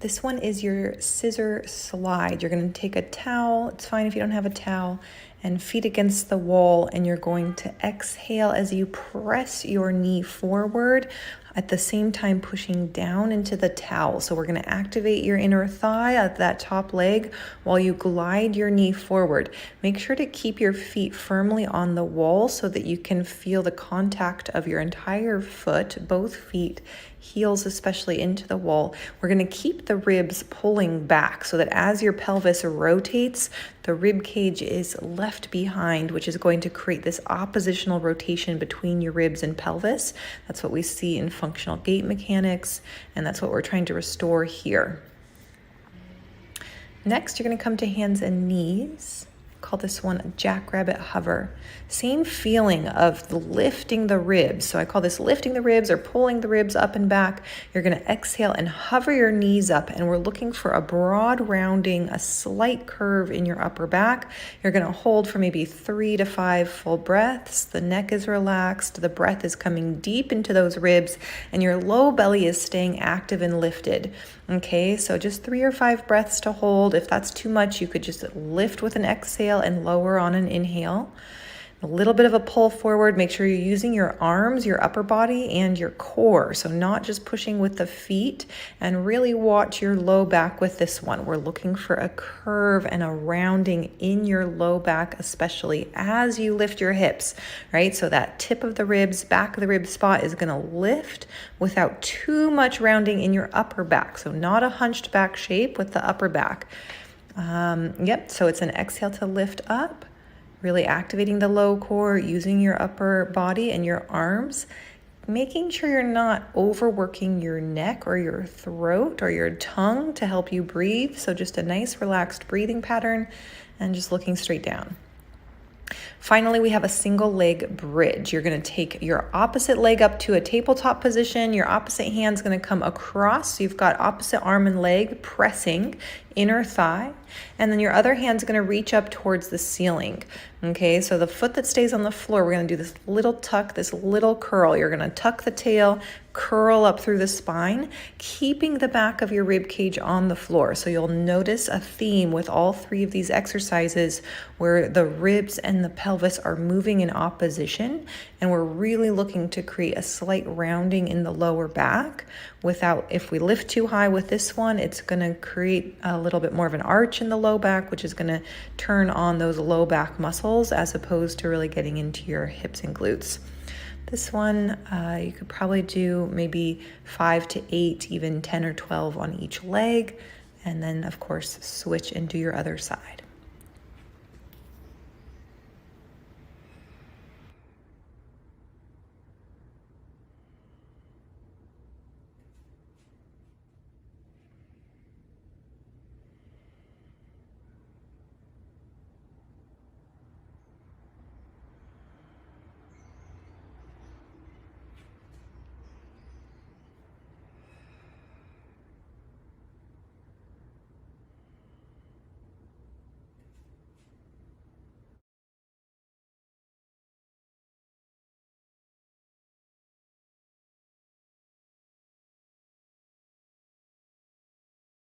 This one is your scissor slide. You're going to take a towel, it's fine if you don't have a towel, and feet against the wall, and you're going to exhale as you press your knee forward, at the same time pushing down into the towel. So we're going to activate your inner thigh at that top leg while you glide your knee forward. Make sure to keep your feet firmly on the wall so that you can feel the contact of your entire foot, both feet, heels especially, into the wall. We're going to keep the ribs pulling back so that as your pelvis rotates, the rib cage is left behind, which is going to create this oppositional rotation between your ribs and pelvis. That's what we see in functional gait mechanics, and that's what we're trying to restore here. Next, you're going to come to hands and knees. Call this one a jackrabbit hover. Same feeling of lifting the ribs. So I call this lifting the ribs or pulling the ribs up and back. You're going to exhale and hover your knees up, and we're looking for a broad rounding, a slight curve in your upper back. You're going to hold for maybe 3 to 5 full breaths. The neck is relaxed, the breath is coming deep into those ribs, and your low belly is staying active and lifted. Okay, so just 3 or 5 breaths to hold. If that's too much, you could just lift with an exhale and lower on an inhale. A little bit of a pull forward. Make sure you're using your arms, your upper body, and your core. So not just pushing with the feet, and really watch your low back with this one. We're looking for a curve and a rounding in your low back, especially as you lift your hips, right? So that tip of the ribs, back of the rib spot is going to lift without too much rounding in your upper back. So not a hunched back shape with the upper back. So it's an exhale to lift up. Really activating the low core, using your upper body and your arms, making sure you're not overworking your neck or your throat or your tongue to help you breathe. So just a nice relaxed breathing pattern and just looking straight down. Finally, we have a single leg bridge. You're going to take your opposite leg up to a tabletop position. Your opposite hand's going to come across. So you've got opposite arm and leg pressing inner thigh, and then your other hand's going to reach up towards the ceiling. Okay, so the foot that stays on the floor, we're going to do this little tuck, this little curl. You're going to tuck the tail, curl up through the spine, keeping the back of your rib cage on the floor. So you'll notice a theme with all 3 of these exercises where the ribs and the pelvis are moving in opposition, and we're really looking to create a slight rounding in the lower back without, if we lift too high with this one, it's going to create a little bit more of an arch in the low back, which is going to turn on those low back muscles as opposed to really getting into your hips and glutes. This one, you could probably do maybe 5 to 8, even 10 or 12 on each leg, and then of course switch into your other side.